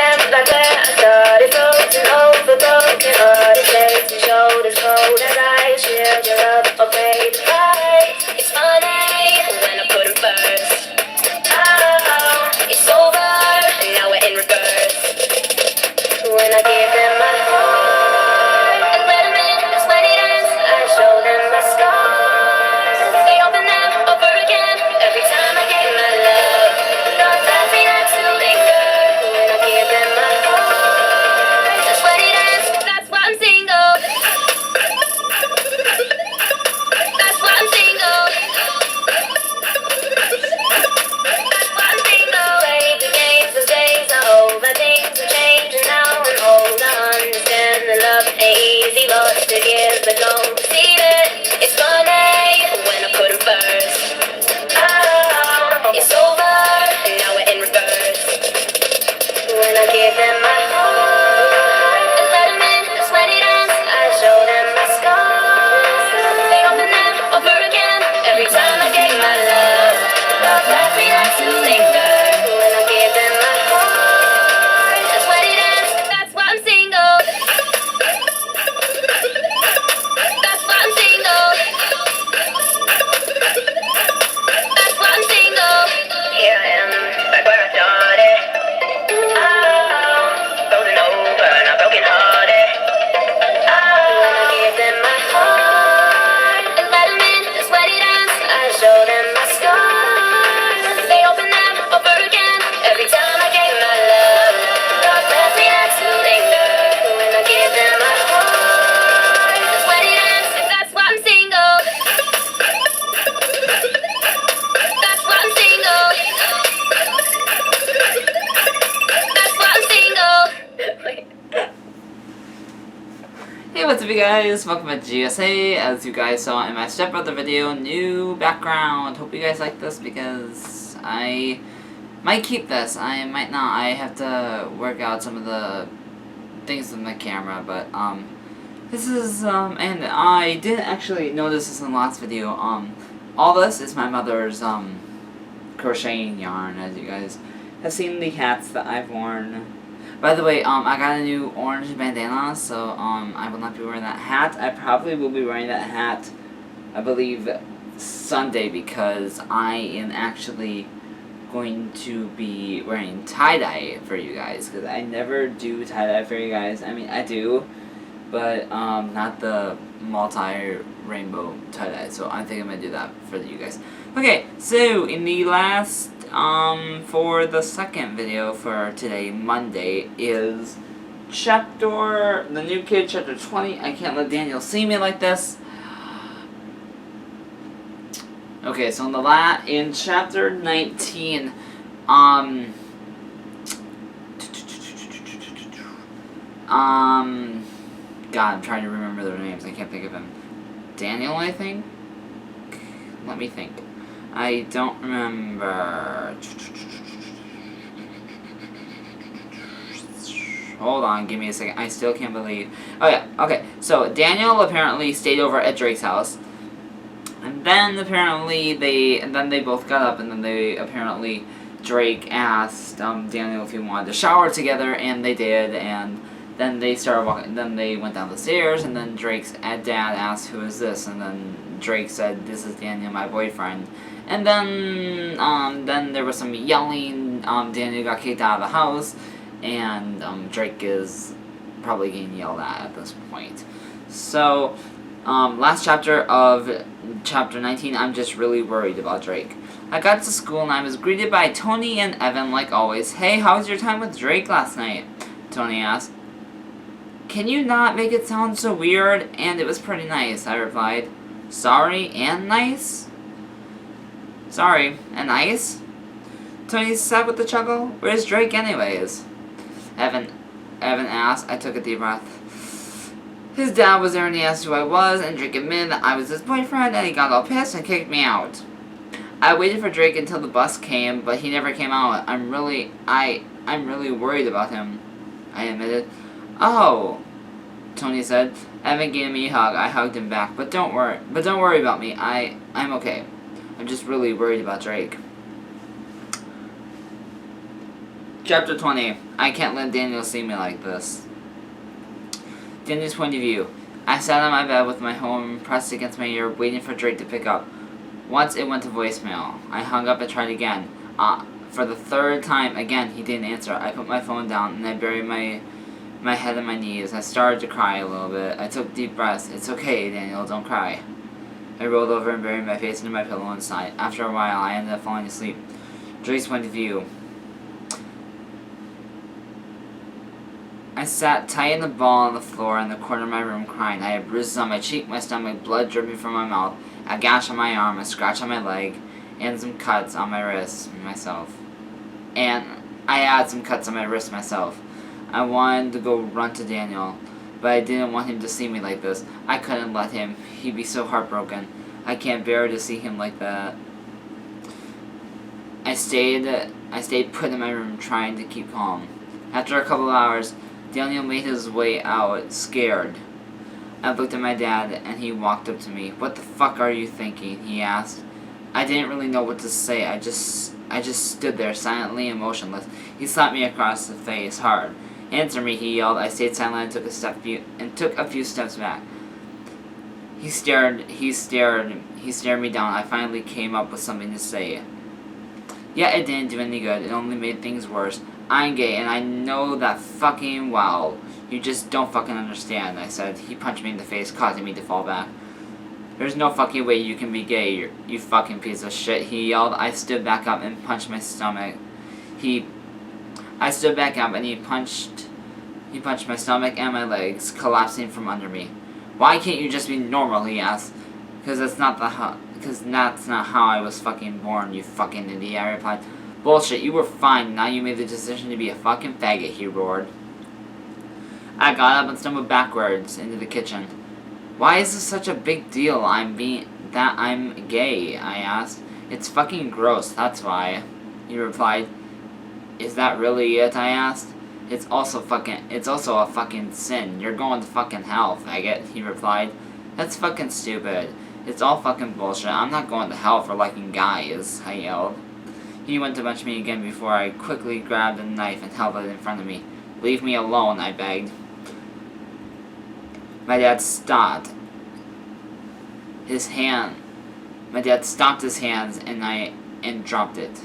Like where I started floating over broken hearted shapes and shoulders cold as I shield your love or pay the price. It's funny when I put 'em first. Oh, it's over, now we're in reverse. When I give them my heart and let 'em in, that's when it ends. I show them my scars. They open them over again every time I give my love. Thought that we had to linger. When I give them my heart, that's when it ends. That's why I'm single. That's why I'm single. That's why I'm single. Play the games, those days are over. Things are changing now and old. I understand that love ain't easy. Lots to give but don't receive it. It's funny when I put 'em first. Oh, it's over, now we're in reverse. When I give them my heart and let 'em in, that's when it ends. I show them my scars. They open them over again every time I give my love. Love that we like to linger. When I give them my heart, that's when it ends. That's why I'm single. That's why I'm single. That's why I'm single. Here I am, back where I started. Oh, frozen over and I'm broken hearted. Oh, when I give them my heart and let 'em in, that's when it ends. I show them my scars. They open them over again every time I gave my love. Thought that we had to linger. When I give them my heart, that's when it ends. That's why I'm single. That's why I'm single. That's why I'm single. Wait. Hey, what's up you guys? Welcome back to GSA. As you guys saw in my stepbrother video, new background. Hope you guys like this because I might keep this. I might not. I have to work out some of the things with my camera, but this is and I didn't actually notice this in the last video. All this is my mother's crocheting yarn, as you guys have seen the hats that I've worn. By the way, I got a new orange bandana, so I will not be wearing that hat. I probably will be wearing that hat, I believe, Sunday, because I am actually going to be wearing tie-dye for you guys, because I never do tie-dye for you guys. I mean, I do, but not the multi-rainbow tie-dye, so I think I'm going to do that for you guys. Okay, so in the last, for the second video for today, Monday, is the new kid, chapter 20. I can't let Daniel see me like this. Okay, so in chapter 19, God, I'm trying to remember their names. I can't think of them. Daniel, I think? Let me think. I don't remember. Hold on, give me a second. I still can't believe. Oh yeah, okay. So Daniel apparently stayed over at Drake's house, and then apparently they both got up, and then Drake asked Daniel if he wanted to shower together, and they did, and then they started walking. Then they went down the stairs, and then Drake's dad asked, "Who is this?" And then Drake said, "This is Daniel, my boyfriend." And then there was some yelling. Daniel got kicked out of the house, and Drake is probably getting yelled at this point. So, last chapter of chapter 19, I'm just really worried about Drake. I got to school and I was greeted by Tony and Evan like always. "Hey, how was your time with Drake last night?" Tony asked. "Can you not make it sound so weird?" "And it was pretty nice," I replied. "Sorry and nice?" "Sorry and nice?" Tony said with a chuckle. "Where's Drake anyways?" Evan asked. I took a deep breath. His dad was there and he asked who I was, and Drake admitted that I was his boyfriend, and he got all pissed and kicked me out. I waited for Drake until the bus came, but he never came out. I'm really worried about him, I admitted. "Oh," Tony said. Evan gave me a hug. I hugged him back. But don't worry about me. I'm okay. I'm just really worried about Drake. Chapter 20. I can't let Daniel see me like this. Daniel's point of view. I sat on my bed with my phone pressed against my ear, waiting for Drake to pick up. Once it went to voicemail. I hung up and tried again. For the third time, again, he didn't answer. I put my phone down and I buried my head in my knees. I started to cry a little bit. I took deep breaths. It's okay, Daniel, don't cry. I rolled over and buried my face into my pillow and sighed. After a while, I ended up falling asleep. Drake's point of view. I sat tight in the ball on the floor in the corner of my room crying. I had bruises on my cheek, my stomach, blood dripping from my mouth, a gash on my arm, a scratch on my leg, and some cuts on my wrist myself. And I had some cuts on my wrist myself. I wanted to go run to Daniel, but I didn't want him to see me like this. I couldn't let him. He'd be so heartbroken. I can't bear to see him like that. I stayed put in my room trying to keep calm. After a couple of hours, Daniel made his way out, scared. I looked at my dad, and he walked up to me. "What the fuck are you thinking?" he asked. I didn't really know what to say. I just stood there, silently and motionless. He slapped me across the face, hard. "Answer me," he yelled. I stayed silent and took a few steps back. He stared me down. I finally came up with something to say. Yeah, it didn't do any good. It only made things worse. "I'm gay, and I know that fucking well. You just don't fucking understand," I said. He punched me in the face, causing me to fall back. "There's no fucking way you can be gay, you fucking piece of shit," he yelled. I stood back up and punched my stomach. I stood back up and he punched my stomach and my legs, collapsing from under me. "Why can't you just be normal?" he asked. Because that's not how I was fucking born, you fucking idiot," I replied. "Bullshit, you were fine. Now you made the decision to be a fucking faggot," he roared. I got up and stumbled backwards into the kitchen. "Why is this such a big deal, I'm gay?" I asked. "It's fucking gross, that's why," he replied. "Is that really it?" I asked. It's also a fucking sin. You're going to fucking hell, faggot," he replied. "That's fucking stupid. It's all fucking bullshit. I'm not going to hell for liking guys," I yelled. He went to punch me again before I quickly grabbed a knife and held it in front of me. "Leave me alone," I begged. My dad stopped his hands and dropped it.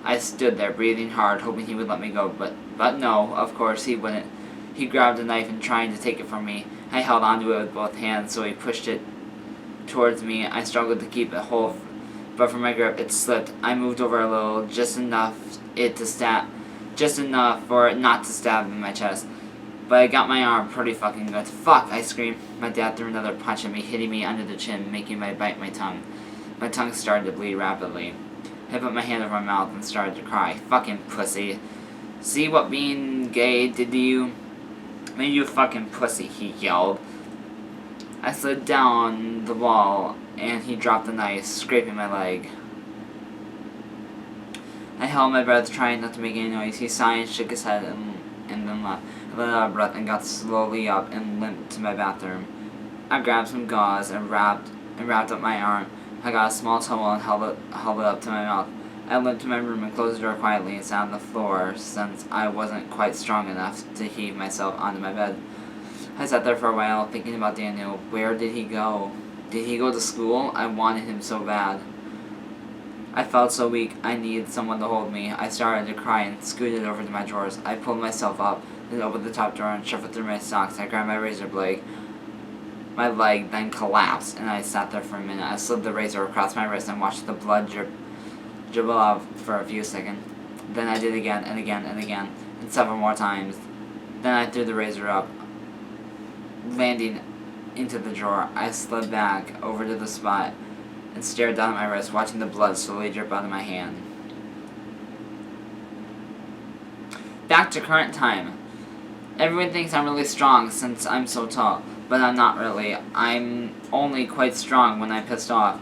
I stood there, breathing hard, hoping he would let me go, but no, of course he wouldn't. He grabbed a knife and trying to take it from me. I held onto it with both hands, so he pushed it towards me. I struggled to keep it hold, but from my grip, it slipped. I moved over a little, just enough for it not to stab in my chest. But I got my arm pretty fucking good. "Fuck!" I screamed. My dad threw another punch at me, hitting me under the chin, making me bite my tongue. My tongue started to bleed rapidly. I put my hand over my mouth and started to cry. "Fucking pussy. See what being gay did to you? Made you a fucking pussy," he yelled. I slid down the wall, and he dropped the knife, scraping my leg. I held my breath, trying not to make any noise. He sighed and shook his head and then left. I let out a breath and got slowly up and limped to my bathroom. I grabbed some gauze and wrapped up my arm. I got a small towel and held it up to my mouth. I limped to my room and closed the door quietly and sat on the floor since I wasn't quite strong enough to heave myself onto my bed. I sat there for a while thinking about Daniel. Where did he go? Did he go to school? I wanted him so bad. I felt so weak. I needed someone to hold me. I started to cry and scooted over to my drawers. I pulled myself up, then opened the top drawer and shuffled through my socks. I grabbed my razor blade. My leg then collapsed, and I sat there for a minute. I slid the razor across my wrist and watched the blood dribble out for a few seconds. Then I did again and again and again, and several more times. Then I threw the razor up, landing into the drawer. I slid back over to the spot and stared down at my wrist, watching the blood slowly drip out of my hand. Back to current time. Everyone thinks I'm really strong since I'm so tall, but I'm not really. I'm only quite strong when I'm pissed off,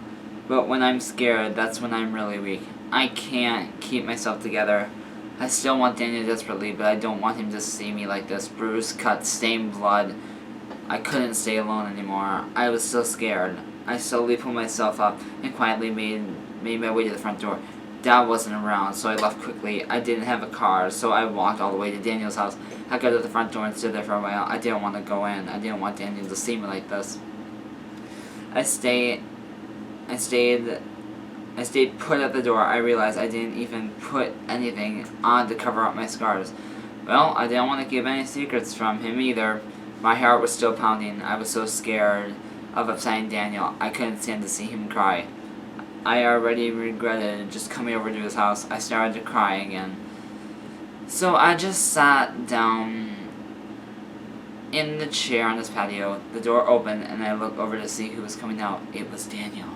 but when I'm scared, that's when I'm really weak. I can't keep myself together. I still want Daniel desperately, but I don't want him to see me like this, bruised, cut, stained blood. I couldn't stay alone anymore. I was still scared. I slowly pulled myself up and quietly made my way to the front door. Dad wasn't around, so I left quickly. I didn't have a car, so I walked all the way to Daniel's house. I got to the front door and stood there for a while. I didn't want to go in. I didn't want Daniel to see me like this. I stayed put at the door. I realized I didn't even put anything on to cover up my scars. Well, I didn't want to keep any secrets from him either. My heart was still pounding. I was so scared of upsetting Daniel. I couldn't stand to see him cry. I already regretted just coming over to his house. I started to cry again. So I just sat down in the chair on this patio. The door opened and I looked over to see who was coming out. It was Daniel.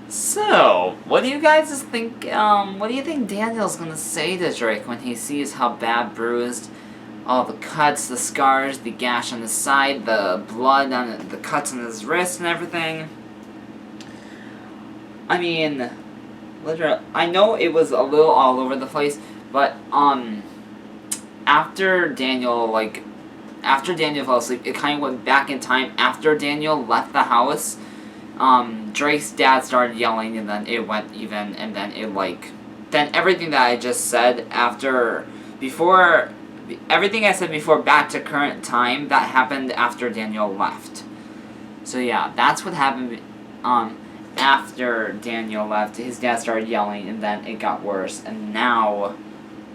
So, what do you guys think, what do you think Daniel's gonna say to Drake when he sees how bad bruised all the cuts, the scars, the gash on the side, the blood on it, the cuts on his wrist and everything? I mean, literally, I know it was a little all over the place, but, after Daniel fell asleep, it kind of went back in time. After Daniel left the house, Drake's dad started yelling, and then it went even, and then then everything that I just said everything I said before back to current time, that happened after Daniel left. So yeah, that's what happened, after Daniel left. His dad started yelling, and then it got worse, and now,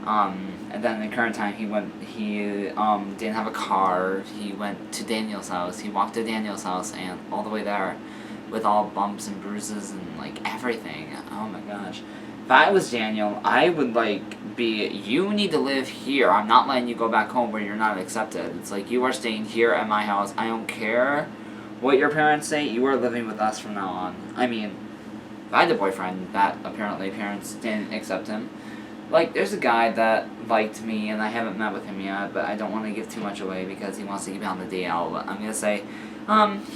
and then in the current time, he didn't have a car. He went to Daniel's house. He walked to Daniel's house, and all the way there, with all bumps and bruises and, everything. Oh my gosh. If I was Daniel, I would, you need to live here. I'm not letting you go back home where you're not accepted. It's you are staying here at my house. I don't care what your parents say. You are living with us from now on. I mean, if I had a boyfriend that apparently parents didn't accept him, there's a guy that liked me, and I haven't met with him yet, but I don't want to give too much away because he wants to keep it on the DL, but I'm going to say,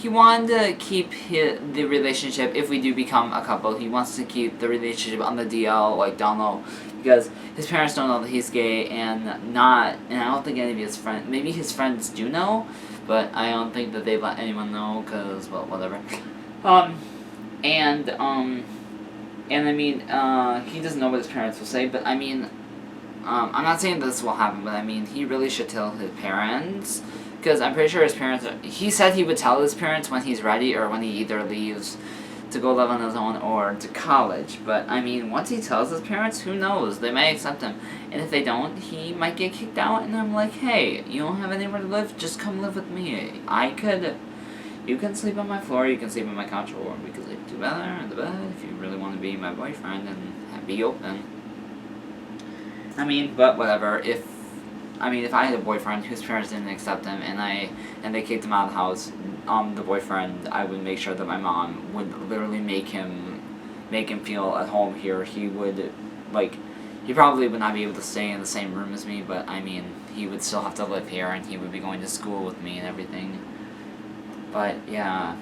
he wanted to keep the relationship, if we do become a couple, he wants to keep the relationship on the DL, down low, because his parents don't know that he's gay, and I don't think any of his friends, maybe his friends do know, but I don't think that they let anyone know, because, well, whatever. And I mean, he doesn't know what his parents will say, but I mean, I'm not saying this will happen, but I mean, he really should tell his parents, because I'm pretty sure his parents, he said he would tell his parents when he's ready, or when he either leaves to go live on his own or to college, but I mean, once he tells his parents, who knows, they may accept him, and if they don't, he might get kicked out, and I'm like, hey, you don't have anywhere to live, just come live with me. You can sleep on my floor, you can sleep on my couch, or we can sleep together in the bed if you really want to be my boyfriend and be open. I mean, but whatever, if I had a boyfriend whose parents didn't accept him and they kicked him out of the house, the boyfriend, I would make sure that my mom would literally make him feel at home here. He would, he probably would not be able to stay in the same room as me, but I mean, he would still have to live here, and he would be going to school with me and everything. But yeah,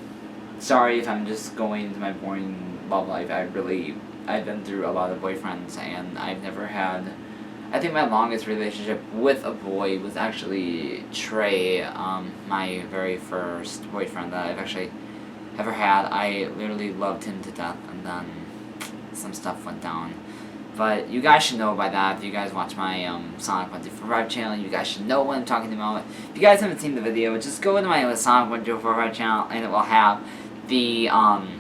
sorry if I'm just going into my boring love life. I've been through a lot of boyfriends, and I've never had, I think my longest relationship with a boy was actually Trey, my very first boyfriend that I've actually ever had. I literally loved him to death, and then some stuff went down. But you guys should know by that, if you guys watch my Sonic 125 channel, you guys should know what I'm talking about. If you guys haven't seen the video, just go into my Sonic 125 channel, and it will have the, what am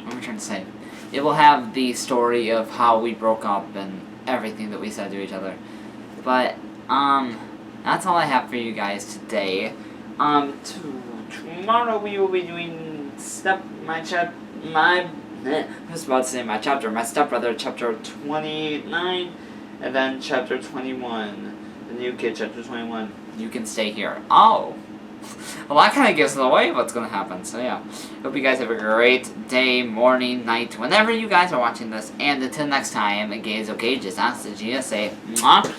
I trying to say? It will have the story of how we broke up and everything that we said to each other. But, that's all I have for you guys today. Tomorrow we will be doing I was about to say my stepbrother, chapter 29, and then chapter 21, the new kid, chapter 21, you can stay here. Oh! Well, that kind of gives it away what's going to happen, so yeah. Hope you guys have a great day, morning, night, whenever you guys are watching this, and until next time, gays okay, just ask the GSA. Mwah!